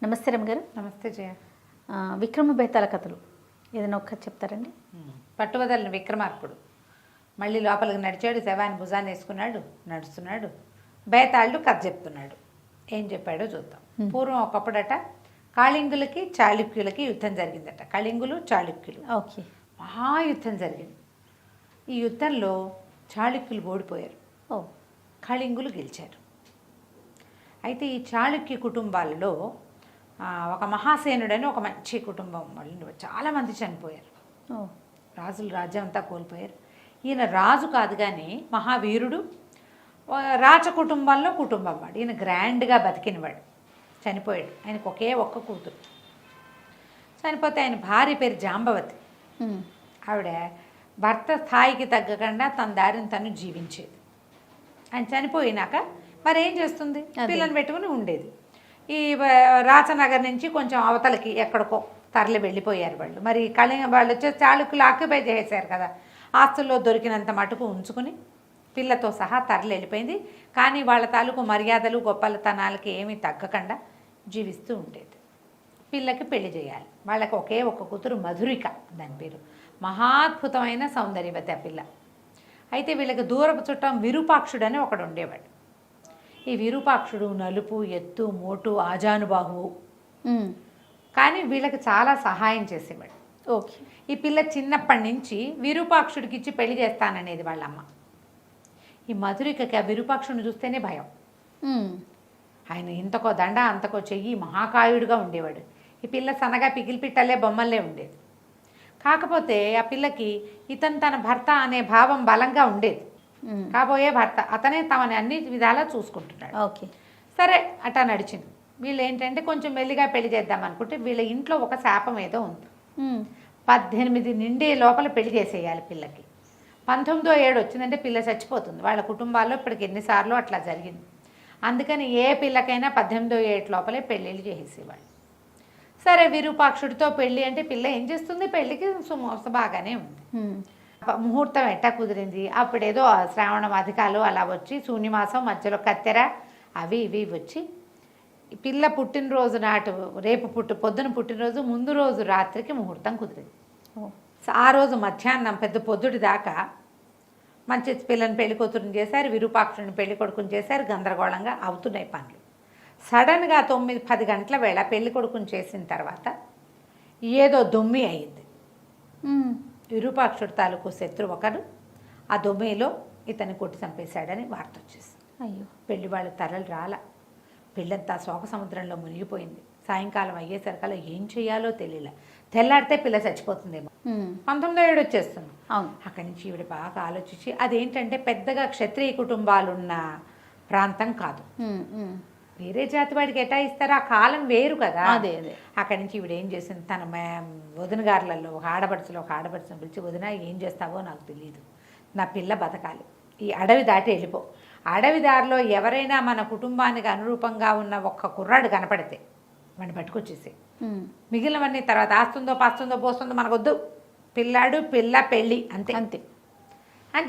నమస్తే రమగారు. నమస్తే జయ. విక్రమ బేతాళ కథలు ఏదైనా ఒక్క చెప్తారండి? పట్టువదలని విక్రమార్కుడు మళ్ళీ లోపలికి నడిచాడు, శవాన్ని భుజాన్ని వేసుకున్నాడు, నడుస్తున్నాడు. బేతాళుడు కథ చెప్తున్నాడు. ఏం చెప్పాడో చూద్దాం. పూర్వం ఒకప్పుడట కాళింగులకి చాళుక్యులకి యుద్ధం జరిగిందట. కళింగులు చాళుక్యులు ఓకే, మహాయుద్ధం జరిగింది. ఈ యుద్ధంలో చాళుక్యులు ఓడిపోయారు, కళింగులు గెలిచారు. అయితే ఈ చాళుక్య కుటుంబాలలో ఒక మహాసేనుడని ఒక మంచి కుటుంబం వాళ్ళు చాలామంది చనిపోయారు. రాజులు రాజ్యం అంతా కోల్పోయారు. ఈయన రాజు కాదు కానీ మహావీరుడు, రాచ కుటుంబంలో కుటుంబం వాడు. ఈయన గ్రాండ్గా బతికినవాడు. చనిపోయాడు. ఆయనకు ఒక్క కూతురు. చనిపోతే ఆయన భార్య పేరు జాంబవతి. ఆవిడ భర్త స్థాయికి తగ్గకుండా తన దారిని తను జీవించేది. ఆయన చనిపోయినాక మరి ఏం చేస్తుంది? పిల్లని పెట్టుకుని ఉండేది. ఈ రాచనగర్ నుంచి కొంచెం అవతలకి ఎక్కడికో తరలి వెళ్ళిపోయారు వాళ్ళు. మరి వాళ్ళు వచ్చేసి చాళుక్యులు ఆక్యుపై చేసేశారు కదా, ఆస్తుల్లో దొరికినంత మటుకు ఉంచుకుని పిల్లతో సహా తరలి వెళ్ళిపోయింది. కానీ వాళ్ళ తాలూకు మర్యాదలు గొప్పలతనాలకి ఏమీ తగ్గకుండా జీవిస్తూ ఉండేది. పిల్లకి పెళ్లి చేయాలి. వాళ్ళకి ఒక్క కూతురు మధురిక, దాని పేరు. మహాద్భుతమైన సౌందర్యవతి ఆ పిల్ల. అయితే వీళ్ళకి దూరపు చుట్టం విరూపాక్షుడు అని ఒకడు ఉండేవాడు. ఈ విరూపాక్షుడు నలుపు, ఎత్తు, మోటు, ఆజానుబాహువు. కానీ వీళ్ళకి చాలా సహాయం చేసేవాడు. ఓకే. ఈ పిల్ల చిన్నప్పటి నుంచి విరూపాక్షుడికి ఇచ్చి పెళ్లి చేస్తాననేది వాళ్ళమ్మ. ఈ మధురికకి ఆ విరూపాక్షుడిని చూస్తేనే భయం. ఆయన ఇంతకో దండ అంతకో చెయ్యి, మహాకాయుడుగా ఉండేవాడు. ఈ పిల్ల సన్నగా పిగిలి పిట్టలే బొమ్మల్లే ఉండేది. కాకపోతే ఆ పిల్లకి ఇతను తన భర్త అనే భావం బలంగా ఉండేది. కాబోయే భర్త అతనే తమని అన్ని విధాలా చూసుకుంటున్నాడు. ఓకే, సరే అట్టా నడిచింది. వీళ్ళు ఏంటంటే కొంచెం మెల్లిగా పెళ్లి చేద్దాం అనుకుంటే వీళ్ళ ఇంట్లో ఒక శాపం ఏదో ఉంది. 18 నిండే లోపల పెళ్లి చేసేయాలి పిల్లకి. 19వ ఏడు వచ్చిందంటే పిల్ల చచ్చిపోతుంది. వాళ్ళ కుటుంబాల్లో ఇప్పటికి ఎన్నిసార్లు అట్లా జరిగింది. అందుకని ఏ పిల్లకైనా 18వ ఏడు లోపలే పెళ్ళిళ్ళు చేసేవాళ్ళు. సరే విరూపాక్షుడితో పెళ్ళి అంటే పిల్ల ఏం చేస్తుంది? పెళ్ళికి బాగానే ఉంది. ముహూర్తం ఎట్టా కుదిరింది. అప్పుడేదో శ్రావణ అధికాలు అలా వచ్చి శూన్యమాసం మధ్యలో కత్తెర అవి ఇవి వచ్చి పిల్ల పుట్టినరోజు నాటు రేపు పొద్దున పుట్టినరోజు ముందు రోజు రాత్రికి ముహూర్తం కుదిరింది. ఆ రోజు మధ్యాహ్నం పెద్ద పొద్దుటి దాకా మంచి పిల్లని పెళ్లి కూతురుని చేశారు, విరూపాక్షుడిని పెళ్లి కొడుకుని చేశారు. గందరగోళంగా అవుతున్నాయి పనులు. సడన్గా 9-10 గంటల వేళ పెళ్లి కొడుకుని చేసిన తర్వాత ఏదో దొమ్మి అయింది. విరూపాక్షుడి తాలూకు శత్రు ఒకరు ఆ దొమ్మిలో ఇతన్ని కొట్టి చంపేశాడని వార్త వచ్చేసింది. అయ్యో, పెళ్లి వాళ్ళు తరలి రాల. పిల్లంతా శోక సముద్రంలో మునిగిపోయింది. సాయంకాలం అయ్యేసరికల్లా ఏం చేయాలో తెలియలే. తెల్లాడితే పిల్ల చచ్చిపోతుందేమో. 19వ ఏడు వచ్చేస్తుంది. అక్కడి నుంచి ఈవిడ బాగా ఆలోచించి, అదేంటంటే పెద్దగా క్షత్రియ కుటుంబాలున్న ప్రాంతం కాదు, వేరే జాతి వాడికి ఎటా ఇస్తారు, ఆ కాలం వేరు కదా. అదే అదే. అక్కడి నుంచి ఈవిడ ఏం చేసింది, తన వదిన గారులలో ఒక ఆడపడుచుని పిలిచి, వదిన ఏం చేస్తావో నాకు తెలియదు, నా పిల్ల బతకాలి, ఈ అడవి దాటి వెళ్ళిపో. అడవి దారిలో ఎవరైనా మన కుటుంబానికి అనురూపంగా ఉన్న ఒక్క కుర్రాడు కనపడితే వాడిని పట్టుకొచ్చేసి, మిగిలినవన్నీ తర్వాత ఆస్తుందో పాస్తుందో పోస్తుందో మనకొద్దు, పిల్లాడు పిల్ల పెళ్ళి అంతే అంతే అని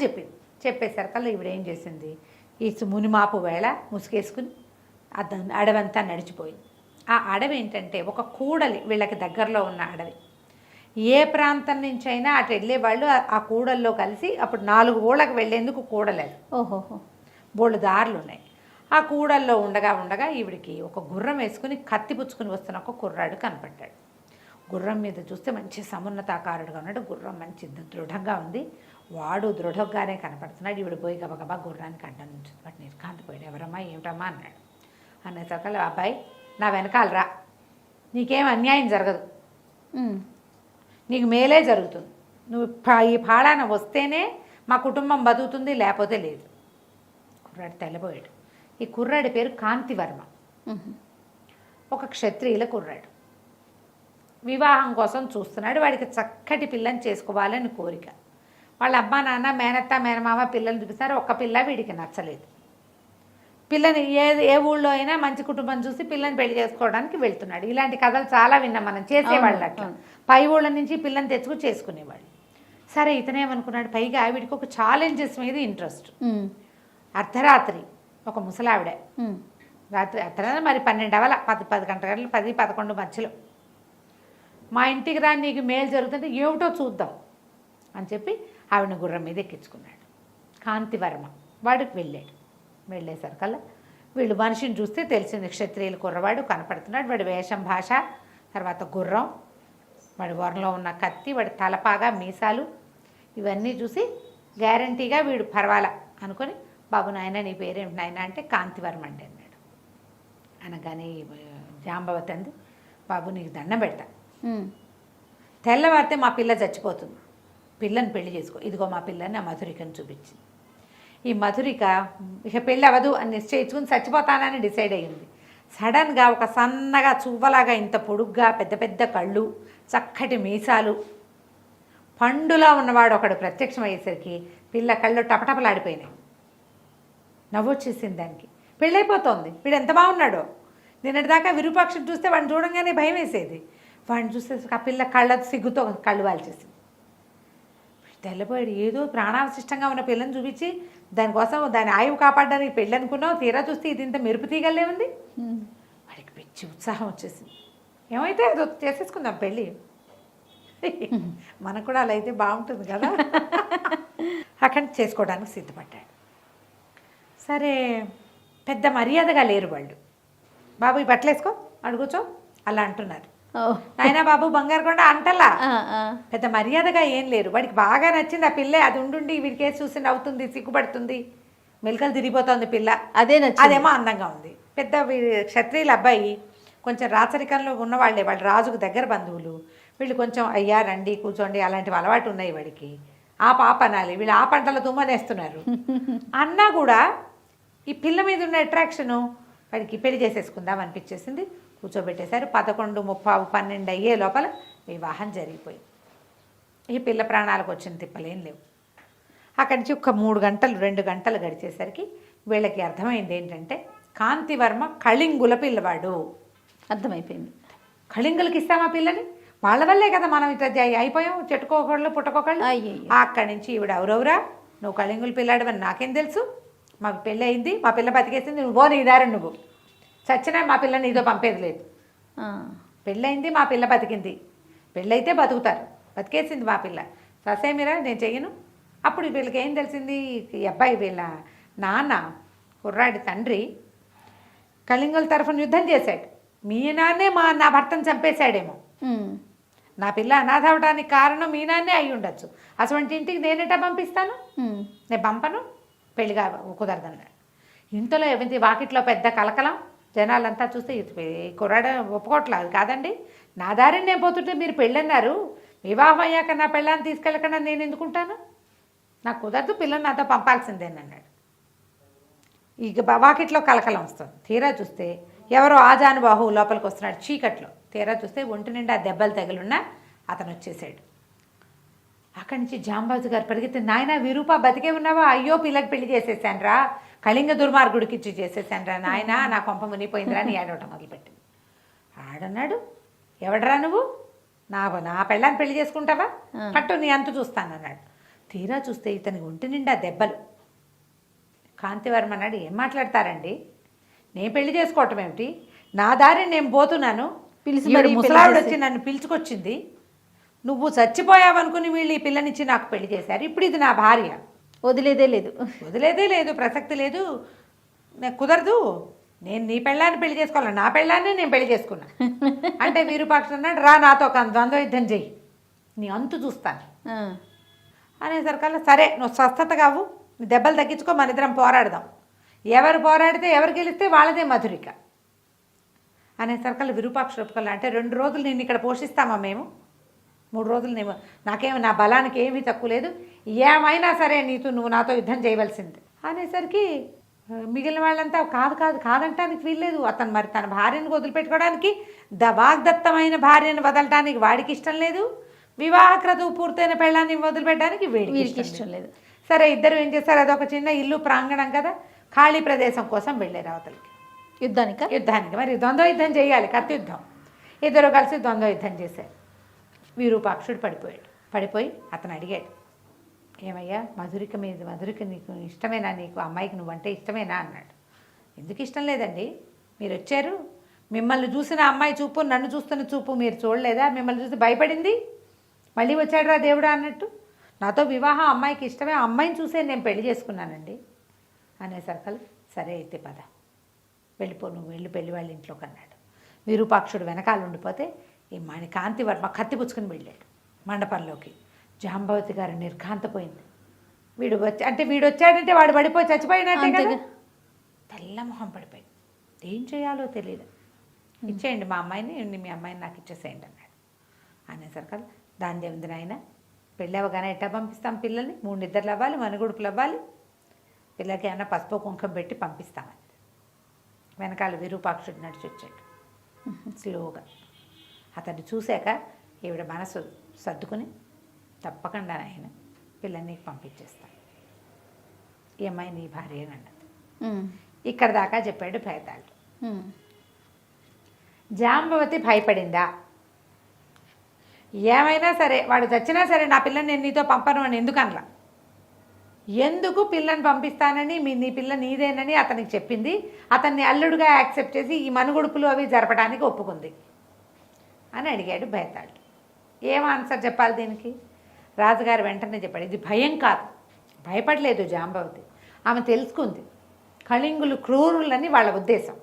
చెప్పేసరికల్లా ఈవిడ ఏం చేసింది, ఈ మునిమాపు వేళ ముసుగేసుకుని అడవంతా నడిచిపోయింది. ఆ అడవి ఏంటంటే ఒక కూడలి, వీళ్ళకి దగ్గరలో ఉన్న అడవి. ఏ ప్రాంతం నుంచి అయినా అటు వెళ్ళేవాళ్ళు ఆ కూడల్లో కలిసి అప్పుడు 4 ఊళ్ళకి వెళ్ళేందుకు కూడలేదు. ఓహోహో, బోళ్ళు దారులు ఉన్నాయి. ఆ కూడల్లో ఉండగా ఈవిడికి ఒక గుర్రం వేసుకుని కత్తి పుచ్చుకుని వస్తున్న ఒక కుర్రాడు కనపడ్డాడు. గుర్రం మీద చూస్తే మంచి సమున్నతాకారుడుగా ఉన్నాడు. గుర్రం మంచి దృఢంగా ఉంది. వాడు దృఢంగానే కనపడుతున్నాడు. ఈవిడ పోయి గబగబా గుర్రానికి అడ్డం నుంచి వాటి నిర్కాంతిపోయాడు. ఎవరమ్మా ఏమిటమ్మా అన్నాడు. అనేసరికల్లా, అబ్బాయి నా వెనకాల రా, నీకేం అన్యాయం జరగదు, నీకు మేలే జరుగుతుంది, నువ్వు ఈ పాడాన వస్తేనే మా కుటుంబం బతుకుతుంది, లేకపోతే లేదు. కుర్రాడు తెల్లబోయాడు. ఈ కుర్రాడి పేరు కాంతివర్మ. ఒక క్షత్రియుల కుర్రాడు. వివాహం కోసం చూస్తున్నాడు. వాడికి చక్కటి పిల్లని చేసుకోవాలని కోరిక. వాళ్ళ అమ్మా నాన్న మేనత్త మేనమామ పిల్లల్ని చూపిస్తారు. ఒక్క పిల్ల వీడికి నచ్చలేదు. పిల్లని ఏ ఊళ్ళో అయినా మంచి కుటుంబం చూసి పిల్లని పెళ్లి చేసుకోవడానికి వెళ్తున్నాడు. ఇలాంటి కథలు చాలా విన్నాం మనం. చేసేవాళ్ళు అట్లా పై ఊళ్ళ నుంచి పిల్లని తెచ్చుకుని చేసుకునేవాళ్ళు. సరే ఇతనేమనుకున్నాడు, పైగా ఆవిడికి ఒక ఛాలెంజెస్ మీద ఇంట్రెస్ట్. అర్ధరాత్రి ఒక ముసలావిడ రాత్రి అతనే మరి 12 అవ్వాల 10 గంటల 10-11 మధ్యలో. మా ఇంటికి రా, నీకు మేలు జరుగుతుంటే ఏమిటో చూద్దాం అని చెప్పి ఆవిడని గుర్రం మీద ఎక్కించుకున్నాడు. కాంతివర్మ వాడికి వెళ్ళాడు. వెళ్ళేసరికల్లా వీళ్ళు మనిషిని చూస్తే తెలిసింది క్షత్రియులు, కుర్రవాడు కనపడుతున్నాడు. వాడి వేషం భాష, తర్వాత గుర్రం, వాడి వరంలో ఉన్న కత్తి, వాడి తలపాగా మీసాలు ఇవన్నీ చూసి గ్యారంటీగా వీడు పర్వాలా అనుకొని, బాబు నాయన నీ పేరేమిటి నాయన అంటే కాంతివర్మ అండి అన్నాడు. అనగానే జాంబవతి అంది, బాబు నీకు దండం పెడతా, తెల్లవారితే మా పిల్ల చచ్చిపోతుంది, పిల్లని పెళ్లి చేసుకో, ఇదిగో మా పిల్లని ఆ మధురికని చూపించింది. ఈ మధురిక ఇక పెళ్ళి అవ్వదు అని నిశ్చయించుకుని చచ్చిపోతానని డిసైడ్ అయ్యింది. సడన్గా ఒక సన్నగా చువ్వలాగా ఇంత పొడుగ్గా పెద్ద పెద్ద కళ్ళు, చక్కటి మీసాలు, పండులా ఉన్నవాడు ఒకడు ప్రత్యక్షం అయ్యేసరికి పిల్ల కళ్ళు టపటపలాడిపోయినాయి. నవ్వొచ్చేసింది దానికి. పెళ్ళైపోతోంది, వీడు ఎంత బాగున్నాడో. నిన్నటిదాకా విరూపాక్షని చూస్తే వాడిని చూడంగానే భయం వేసేది, వాడిని చూస్తే ఆ పిల్ల కళ్ళ సిగ్గుతో కళ్ళు వాల్చేసింది. తెల్లపోయాడు. ఏదో ప్రాణావశిష్టంగా ఉన్న పిల్లని చూపించి దానికోసం దాని ఆయువు కాపాడడానికి పెళ్ళి అనుకున్నావు, తీరా చూస్తే ఇది ఇంత మెరుపు తీగలే ఉంది. వాడికి పిచ్చి ఉత్సాహం వచ్చేసింది. ఏమైతే అది చేసేసుకుందాం పెళ్ళి, మనకు కూడా అలా అయితే బాగుంటుంది కదా. అక్కడి చేసుకోవడానికి సిద్ధపడ్డాడు. సరే, పెద్ద మర్యాదగా లేరు వాళ్ళు. బాబు ఈ బట్టలు వేసుకో, అడుగుచో అలా అంటున్నారు. నాయనా బాబు బంగారు కొండ అంటలా, పెద్ద మర్యాదగా ఏం లేరు. వాడికి బాగా నచ్చింది ఆ పిల్లే. అది ఉండుండి వీడికేసి చూసి నవ్వుతుంది, సిగ్గుపడుతుంది, మెలకలు తిరిగిపోతుంది పిల్ల. అదేమో అందంగా ఉంది. పెద్ద క్షత్రియుల అబ్బాయి కొంచెం రాచరికంలో ఉన్నవాళ్ళే, వాళ్ళు రాజుకు దగ్గర బంధువులు. వీళ్ళు కొంచెం అయ్యా రండి కూర్చోండి అలాంటివి అలవాటు ఉన్నాయి వాడికి. ఆ పాప అనాలి, వీళ్ళు ఆ పంటల తుమ్మనేస్తున్నారు అన్నా కూడా ఈ పిల్ల మీద ఉన్న అట్రాక్షను వాడికి పెళ్లి చేసేసుకుందాం అనిపించేసింది. కూర్చోబెట్టేశారు. 11:30-12 అయ్యే లోపల వివాహం జరిగిపోయింది. ఈ పిల్ల ప్రాణాలకు వచ్చిన తిప్పలేం లేవు. అక్కడి నుంచి ఒక 2 గంటలు గడిచేసరికి వీళ్ళకి అర్థమైంది ఏంటంటే కాంతివర్మ కళింగుల పిల్లవాడు. అర్థమైపోయింది. కళింగులకి ఇస్తామా పిల్లని, వాళ్ళ వల్లే కదా మనం ఇట్లా అయిపోయాం, చెట్టుకోకళ్ళు పుట్టకోకళ్ళు. అక్కడి నుంచి ఈవిడ ఎవరెవరా, నువ్వు కళింగుల పిల్లాడు అని నాకేం తెలుసు, మాకు పెళ్ళి అయింది, మా పిల్ల బతికేసింది, నువ్వు నీ దారి నువ్వు, చచ్చినా మా పిల్లని నీతో పంపేది లేదు. పెళ్ళయింది, మా పిల్ల బతికింది, పెళ్ళైతే బతుకుతారు, బతికేసింది మా పిల్ల, ససేమిరా నేను చెయ్యను. అప్పుడు వీళ్ళకి ఏం తెలిసింది, ఈ అబ్బాయి వీళ్ళ నాన్న కుర్రాడి తండ్రి కళింగుల తరఫున యుద్ధం చేశాడు. మీ నాన్నే నా భర్తను చంపేశాడేమో, నా పిల్ల అనాథ అవడానికి కారణం మీ నాన్నే అయి ఉండొచ్చు. అటువంటి ఇంటికి నేనేటా పంపిస్తాను, నేను పంపను, పెళ్ళిగా కుదరదన్నాడు. ఇంతలో ఏమైంది, వాకిట్లో పెద్ద కలకలం. జనాలంతా చూస్తే కుర్రాడ ఒప్పుకోవట్లేదు. కాదండి, నా దారిని నేను పోతుంటే మీరు పెళ్ళన్నారు, వివాహం అయ్యాక నా పెళ్ళాన్ని తీసుకెళ్ళకుండా నేను ఎందుకుంటాను, నాకు కుదరదు, పిల్లని నాతో పంపాల్సిందేనన్నాడు. ఇక వాకిట్లో కలకలం వస్తుంది. తీరా చూస్తే ఎవరో ఆజానుబాహు లోపలికి వస్తున్నాడు చీకట్లో. తీరా చూస్తే ఒంటి నిండా దెబ్బలు తగిలిన్నా అతను వచ్చేసాడు. అక్కడి నుంచి జాంబాజు గారు పరిగెత్తి, నాయన విరూప బతికే ఉన్నావా, అయ్యో పిల్లకి పెళ్లి చేసేసానరా, కళింగ దుర్మార్గుడికి ఇచ్చి చేసేసానరా నాయన, నా కొంప మునిపోయిందిరా అని ఏడవటం మొదలుపెట్టింది. ఆడన్నాడు, ఎవడరా నువ్వు, నా పెళ్ళాన్ని పెళ్లి చేసుకుంటావా, పట్టు నీ అంతు చూస్తానన్నాడు. తీరా చూస్తే ఇతనికి ఒంటి నిండా దెబ్బలు. కాంతివర్మ అన్నాడు, ఏం మాట్లాడతారండి, నేను పెళ్లి చేసుకోవటం ఏమిటి, నా దారిని నేను పోతున్నాను, ముసలావిడ వచ్చి నన్ను పిలుచుకొచ్చింది, నువ్వు చచ్చిపోయావనుకుని వీళ్ళు ఈ పిల్లనిచ్చి నాకు పెళ్లి చేశారు, ఇప్పుడు ఇది నా భార్య, వదిలేదే లేదు, ప్రసక్తి లేదు, నాకు కుదరదు, నేను నీ పెళ్ళాన్ని పెళ్లి చేసుకోవాలి, నా పెళ్ళాన్ని నేను పెళ్లి చేసుకున్నా అంటే విరూపాక్ష అన్నాడు, రా నాతో ఒక ద్వంద్వ యుద్ధం చెయ్యి, నీ అంతు చూస్తాను అనేసరికల్లా, సరే నువ్వు స్వస్థత కావు, నీ దెబ్బలు తగ్గించుకో, మన ఇద్దరం పోరాడదాం, ఎవరు పోరాడితే ఎవరు గెలిస్తే వాళ్ళదే మధురిక అనేసరికల్లా విరూపాక్ష ఒప్పుకోవాలి. అంటే 2 రోజులు నేను ఇక్కడ పోషిస్తామా మేము, 3 రోజులు నేను, నాకేమి నా బలానికి ఏమీ తక్కువ లేదు, ఏమైనా సరే నువ్వు నాతో యుద్ధం చేయవలసింది అనేసరికి మిగిలిన వాళ్ళంతా కాదంటానికి వీల్లేదు. అతను మరి తన భార్యను వదిలిపెట్టుకోవడానికి, వాగ్దత్తమైన భార్యను వదలటానికి వాడికి ఇష్టం లేదు, వివాహక్రతువు పూర్తయిన పెళ్ళాన్ని వదిలిపెట్టడానికి వీడికి ఇష్టం లేదు. సరే ఇద్దరు ఏం చేస్తారు, అదొక చిన్న ఇల్లు ప్రాంగణం కదా, ఖాళీ ప్రదేశం కోసం వెళ్ళారు అవతలకి యుద్ధానికి. మరి ద్వంద్వ యుద్ధం చేయాలి, కత్తి యుద్ధం. ఇద్దరు కలిసి ద్వంద్వ యుద్ధం చేశారు. విరూపాక్షుడు పడిపోయి అతను అడిగాడు, ఏమయ్యా మధురిక నీకు ఇష్టమేనా, నీకు అమ్మాయికి నువ్వంటే ఇష్టమేనా అన్నాడు. ఎందుకు ఇష్టం లేదండి, మీరు వచ్చారు, మిమ్మల్ని చూసిన అమ్మాయి చూపు నన్ను చూస్తున్న చూపు మీరు చూడలేదా? మిమ్మల్ని చూసి భయపడింది, మళ్ళీ వచ్చాడురా దేవుడా అన్నట్టు. నాతో వివాహం అమ్మాయికి ఇష్టమే, ఆ అమ్మాయిని చూసే నేను పెళ్లి చేసుకున్నానండి అనేసరికి సరే అయితే పద వెళ్ళిపో, నువ్వు వెళ్ళి పెళ్లి వాళ్ళ ఇంట్లోకి అన్నాడు. విరూపాక్షుడు వెనకాల ఉండిపోతే ఈ కాంతివర్మ కత్తి పుచ్చుకుని వెళ్ళాడు మండపంలోకి. జాంబవతి గారు నిర్ఘాంతపోయింది. వీడు వచ్చాడంటే వాడు పడిపోయి చచ్చిపోయినట్టే కదా. తెల్ల మొహం పడిపోయింది. ఏం చేయాలో తెలియదు. ఇచ్చేయండి మా అమ్మాయిని, మీ అమ్మాయిని నాకు ఇచ్చేసేయండి అన్నాడు. అనేసరికి దాని ఉంది నాయన, పెళ్ళి అవగానే ఎట్టా పంపిస్తాం పిల్లల్ని? 3 నిద్రలు అవ్వాలి, మనుగుడుపులు అవ్వాలి, పిల్లలకి ఏమైనా పసుపు కుంకుమ పెట్టి పంపిస్తామని. వెనకాల విరూపాక్షుడు నడిచి వచ్చాడు స్లోగా. అతన్ని చూశాక ఈవిడ మనసు సర్దుకుని తప్పకుండా ఆయన పిల్లల్ని పంపించేస్తాను, ఈ అమ్మాయి నీ భార్య అని అన్నది. ఇక్కడ దాకా చెప్పాడు భేతాళుడు. జాంబవతి భయపడిందా? ఏమైనా సరే వాడు చచ్చినా సరే నా పిల్లని నేను నీతో పంపను అని ఎందుకు అనలా. ఎందుకు పిల్లని పంపిస్తానని, నీ పిల్ల నీదేనని అతనికి చెప్పింది. అతన్ని అల్లుడుగా యాక్సెప్ట్ చేసి ఈ మనుగుడుపులు అవి జరపడానికి ఒప్పుకుంది అని అడిగాడు భేతాళుడు. ఏం ఆన్సర్ చెప్పాలి దీనికి? రాజుగారు వెంటనే చెప్పాడు, ఇది భయం కాదు. భయపడలేదు జాంబవతి. ఆమె తెలుసుకుంది కళింగులు క్రూరులని వాళ్ళ ఉద్దేశం.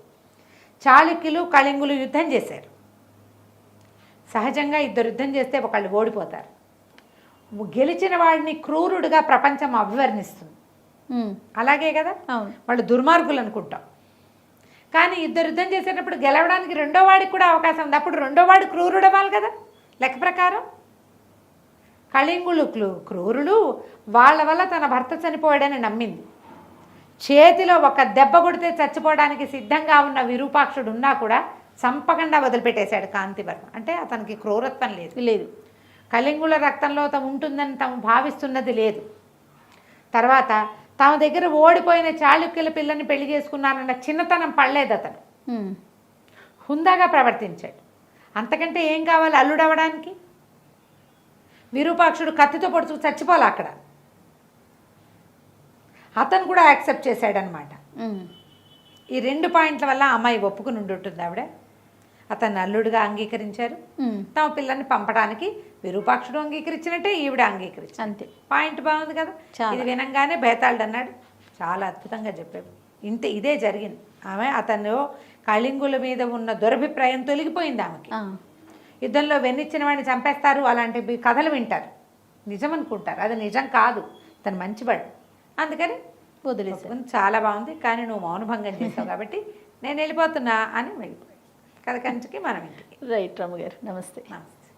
చాళుక్యులు కళింగులు యుద్ధం చేశారు. సహజంగా ఇద్దరు యుద్ధం చేస్తే ఒకళ్ళు ఓడిపోతారు. గెలిచిన వాడిని క్రూరుడుగా ప్రపంచం అభివర్ణిస్తుంది. అలాగే కదా, వాళ్ళు దుర్మార్గులు అనుకుంటాం. కానీ ఇద్దరు యుద్ధం చేసేటప్పుడు గెలవడానికి రెండో వాడికి కూడా అవకాశం ఉంది. అప్పుడు రెండో వాడు క్రూరుడు అవ్వాలి కదా లెక్క ప్రకారం. కళింగులు క్రూరుడు వాళ్ళ వల్ల తన భర్త చనిపోయాడని నమ్మింది. చేతిలో ఒక దెబ్బ కొడితే చచ్చిపోవడానికి సిద్ధంగా ఉన్న విరూపాక్షుడు ఉన్నా కూడా చంపకుండా వదిలిపెట్టేశాడు కాంతివర్మ. అంటే అతనికి క్రూరత్వం లేదు. కళింగుల రక్తంలో తమ ఉంటుందని తాము భావిస్తున్నది లేదు. తర్వాత తమ దగ్గర ఓడిపోయిన చాళుక్యుల పిల్లని పెళ్లి చేసుకున్నానన్న చిన్నతనం పడలేదు అతను. హుందాగా ప్రవర్తించాడు. అంతకంటే ఏం కావాలి అల్లుడవడానికి? విరూపాక్షుడు కత్తితో పొడుచు చచ్చిపోలే అక్కడ. అతను కూడా యాక్సెప్ట్ చేశాడనమాట. ఈ 2 పాయింట్ల వల్ల అమ్మాయి ఒప్పుకుని ఉండుంటుంది. ఆవిడ అతన్ని అల్లుడుగా అంగీకరించారు. తమ పిల్లల్ని పంపడానికి విరూపాక్షుడు అంగీకరించినట్టే ఈవిడ అంగీకరించారు. అంతే. పాయింట్ బాగుంది కదా. ఇది వినంగానే భేతాళుడు అన్నాడు, చాలా అద్భుతంగా చెప్పాడు. ఇదే జరిగింది. ఆమె అతను కళింగుల మీద ఉన్న దురభిప్రాయం తొలగిపోయింది ఆమెకి. యుద్ధంలో వెన్నిచ్చిన వాడిని చంపేస్తారు అలాంటి కథలు వింటారు, నిజం అనుకుంటారు. అది నిజం కాదు, తను మంచివాడు. అందుకని వదిలేసాను. చాలా బాగుంది, కానీ నువ్వు మౌనభంగం చేస్తావు కాబట్టి నేను వెళ్ళిపోతున్నా అని వెళ్ళిపోయాడు. కథ కంచికి మనం ఇంటికి. రైట్ రమ్మ గారు, నమస్తే. నమస్తే.